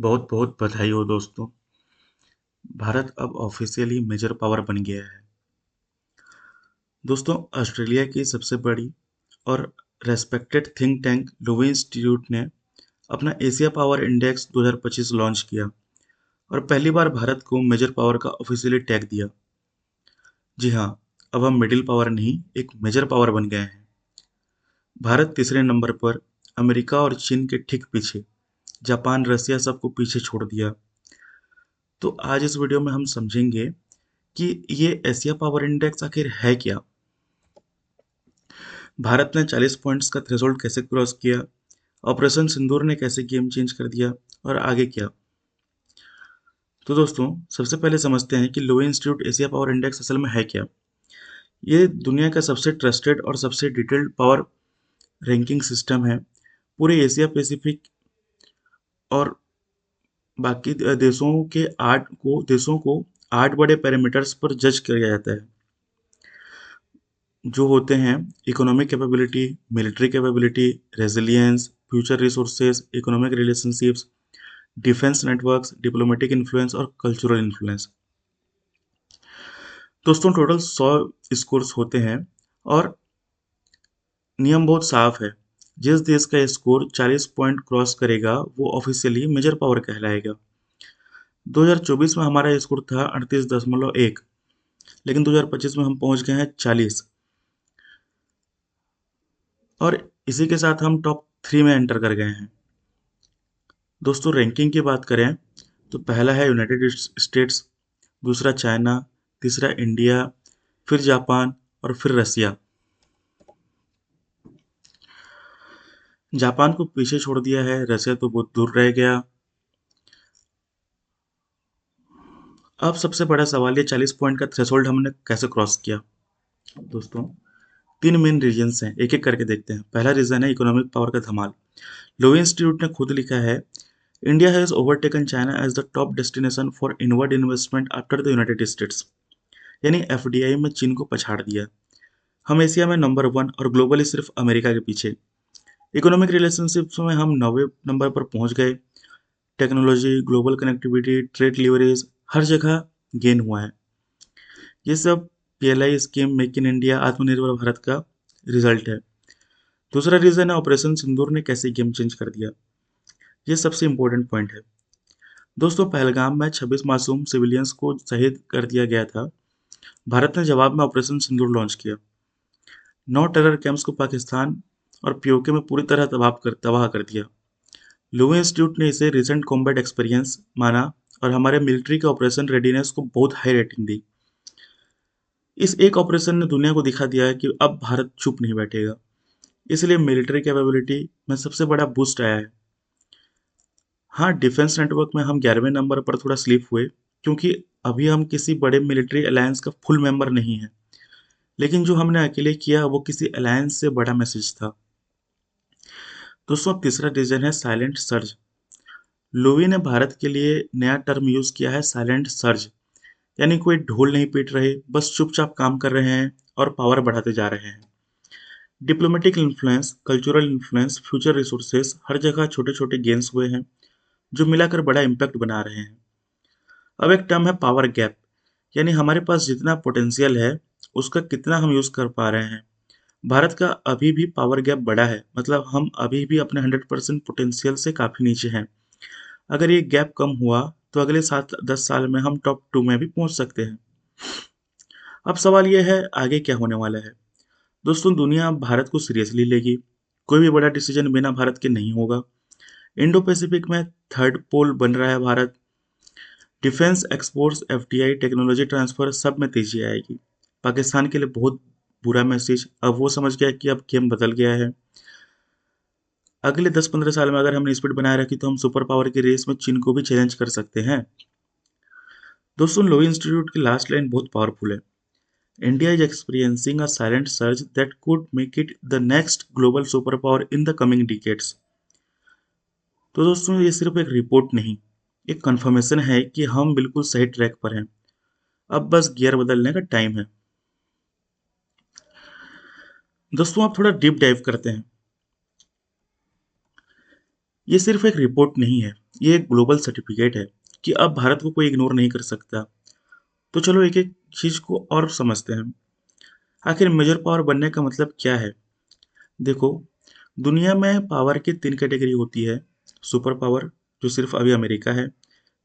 बहुत बहुत बधाई हो दोस्तों। भारत अब ऑफिशियली मेजर पावर बन गया है। दोस्तों, ऑस्ट्रेलिया की सबसे बड़ी और respected think tank Lowe institute ने अपना एशिया पावर इंडेक्स 2025 लॉन्च किया और पहली बार भारत को मेजर पावर का ऑफिशियली टैग दिया। जी हाँ, अब हम मिडिल पावर नहीं, एक मेजर पावर बन गए हैं। भारत तीसरे नंबर पर, अमेरिका और चीन के ठीक पीछे। जापान, रसिया सबको पीछे छोड़ दिया। तो आज इस वीडियो में हम समझेंगे कि ये एशिया पावर इंडेक्स आखिर है क्या, भारत ने 40 पॉइंट्स का थ्रेशोल्ड कैसे क्रॉस किया, ऑपरेशन सिंदूर ने कैसे गेम चेंज कर दिया और आगे क्या। तो दोस्तों, सबसे पहले समझते हैं कि Lowe institute Asia power index असल में है क्या। ये दुनिया का सबसे ट्रस्टेड और सबसे डिटेल्ड पावर रैंकिंग सिस्टम है। पूरे एशिया पैसिफिक और बाकी देशों को 8 बड़े पैरामीटर्स पर जज किया जाता है, जो होते हैं economic capability, military capability, resilience, future resources, economic relationships, defence networks, diplomatic influence और कल्चरल इन्फ्लुएंस। दोस्तों, टोटल 100 स्कोर्स होते हैं और नियम बहुत साफ है। जिस देश का स्कोर 40 पॉइंट क्रॉस करेगा वो ऑफिशियली मेजर पावर कहलाएगा। 2024 में हमारा स्कोर था 38.1, लेकिन 2025 में हम पहुंच गए हैं 40 और इसी के साथ हम टॉप 3 में एंटर कर गए हैं। दोस्तों, रैंकिंग की बात करें तो पहला है यूनाइटेड स्टेट्स, दूसरा चाइना, तीसरा इंडिया, फिर जापान और फिर रसिया। जापान को पीछे छोड़ दिया है, रसिया तो बहुत दूर रह गया। अब सबसे बड़ा सवाल, ये 40 पॉइंट का थ्रेशोल्ड हमने कैसे क्रॉस किया। दोस्तों, 3 मेन रीजन्स हैं, एक एक करके देखते हैं। पहला रीजन है इकोनॉमिक पावर का धमाल। लोवे इंस्टीट्यूट ने खुद लिखा है, India has overtaken China as the top destination for inward investment after the United States. यानी एफडीआई में चीन को पछाड़ दिया। हम एशिया में नंबर 1 और ग्लोबली सिर्फ अमेरिका के पीछे। इकोनॉमिक रिलेशनशिप्स में हम 9वें नंबर पर पहुंच गए। Technology, global connectivity, trade leverage, हर जगह गेन हुआ है। ये सब PLI scheme, make in India, आत्मनिर्भर भारत का रिजल्ट है। दूसरा रीजन है ऑपरेशन सिंदूर ने कैसे गेम चेंज कर दिया। ये सबसे इंपॉर्टेंट पॉइंट है। दोस्तों, पहलगाम में 26 मासूम सिविलियंस को शहीद कर दिया गया था। भारत ने जवाब में ऑपरेशन सिंदूर लॉन्च किया। 9 टेरर कैंप्स को पाकिस्तान और पीओके में पूरी तरह तबाह कर दिया। लोवे इंस्टीट्यूट ने इसे रिसेंट कॉम्बैट एक्सपीरियंस माना और हमारे मिलिट्री के ऑपरेशन रेडीनेस को बहुत हाई रेटिंग दी। इस एक ऑपरेशन ने दुनिया को दिखा दिया है कि अब भारत चुप नहीं बैठेगा। इसलिए मिलिट्री कैपेबिलिटी में सबसे बड़ा बूस्ट आया है। हाँ, डिफेंस नेटवर्क में हम 11वें नंबर पर थोड़ा स्लिप हुए, क्योंकि अभी हम किसी बड़े मिलिट्री अलायंस का फुल मेंबर नहीं है। लेकिन जो हमने अकेले किया वो किसी अलायंस से बड़ा मैसेज था। दोस्तों, अब तीसरा रीजन है साइलेंट सर्ज। लोवी ने भारत के लिए नया टर्म यूज किया है, साइलेंट सर्ज। यानी कोई ढोल नहीं पीट रहे, बस चुपचाप काम कर रहे हैं और पावर बढ़ाते जा रहे हैं। Diplomatic influence, cultural influence, future resources, हर जगह छोटे छोटे गेन्स हुए हैं जो मिलाकर बड़ा इम्पैक्ट बना रहे हैं। अब एक टर्म है पावर गैप, यानी हमारे पास जितना पोटेंशियल है उसका कितना हम यूज कर पा रहे हैं। भारत का अभी भी पावर गैप बड़ा है, मतलब हम अभी भी अपने 100% पोटेंशियल से काफी नीचे हैं। अगर ये गैप कम हुआ तो अगले 7-10 साल में हम टॉप 2 में भी पहुंच सकते हैं। अब सवाल यह है, आगे क्या होने वाला है। दोस्तों, दुनिया अब भारत को सीरियसली लेगी। कोई भी बड़ा डिसीजन बिना भारत के नहीं होगा। इंडो पैसिफिक में थर्ड पोल बन रहा है Bharat. Defence exports, FDI, technology transfer, सब में तेजी आएगी। पाकिस्तान के लिए बहुत बुरा मैसेज, अब वो समझ गया कि अब गेम बदल गया है। अगले 10-15 साल में अगर हमने स्पीड बनाए रखी तो हम सुपर पावर की रेस में चीन को भी चैलेंज कर सकते हैं। दोस्तों, लो इंस्टीट्यूट की लास्ट लाइन बहुत पावरफुल है। India is experiencing a silent surge that could make it the next global super power in the coming decades. तो दोस्तों, ये सिर्फ एक रिपोर्ट नहीं, एक कंफर्मेशन है कि हम बिल्कुल सही ट्रैक पर हैं। अब बस गियर बदलने का टाइम है। दोस्तों, आप थोड़ा डीप डाइव करते हैं। ये सिर्फ एक रिपोर्ट नहीं है, ये एक ग्लोबल सर्टिफिकेट है कि अब भारत को कोई इग्नोर नहीं कर सकता। तो चलो एक-एक चीज़ को और समझते हैं। आखिर मेजर पावर बनने का मतलब क्या है? देखो, दुनिया में पावर की 3 कैटेगरी होती है। सुपर पावर, जो सिर्फ अभी अमेरिका है।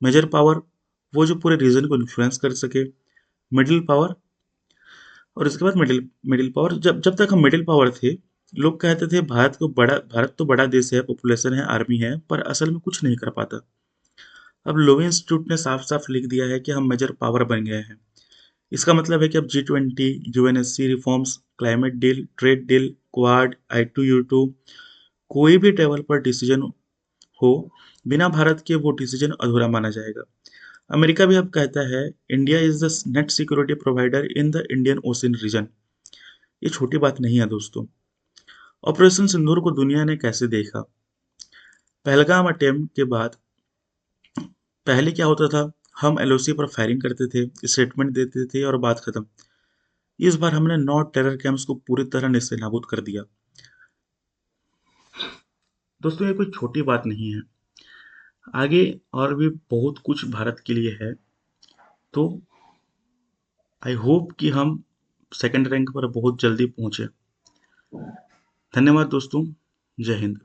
मेजर पावर, वो जो पूरे रीजन को इन्फ्लुएंस कर सके। मिडिल पावर, और इसके बाद मिडिल मिडिल पावर। जब जब तक हम मिडिल पावर थे, लोग कहते थे भारत तो बड़ा देश है, पॉपुलेशन है, आर्मी है, पर असल में कुछ नहीं कर पाता। अब लोवी इंस्टीट्यूट ने साफ साफ लिख दिया है कि हम मेजर पावर बन गए हैं। इसका मतलब है कि अब G20, UNSC reforms, climate deal, trade deal, quad, I2U2, कोई भी टेबल पर डिसीजन हो, बिना भारत के वो डिसीजन अधूरा माना जाएगा। अमेरिका भी अब कहता है, India is the net security provider in the Indian Ocean region. ये छोटी बात नहीं है दोस्तों। ऑपरेशन सिंदूर को दुनिया ने कैसे देखा? पहलगाम अटेम्प्ट के बाद पहले क्या होता था? हम एलओसी पर फायरिंग करते थे, स्टेटमेंट देते थे और बात खत्म। इस बार हमने 9 टेरर कैंप्स को पूरी तरह नेस्तनाबूद कर दिया। दोस्तों, ये कोई छोटी बात नहीं है। आगे और भी बहुत कुछ भारत के लिए है। तो आई होप कि हम सेकंड रैंक पर बहुत जल्दी पहुंचे। धन्यवाद दोस्तों। जय हिंद।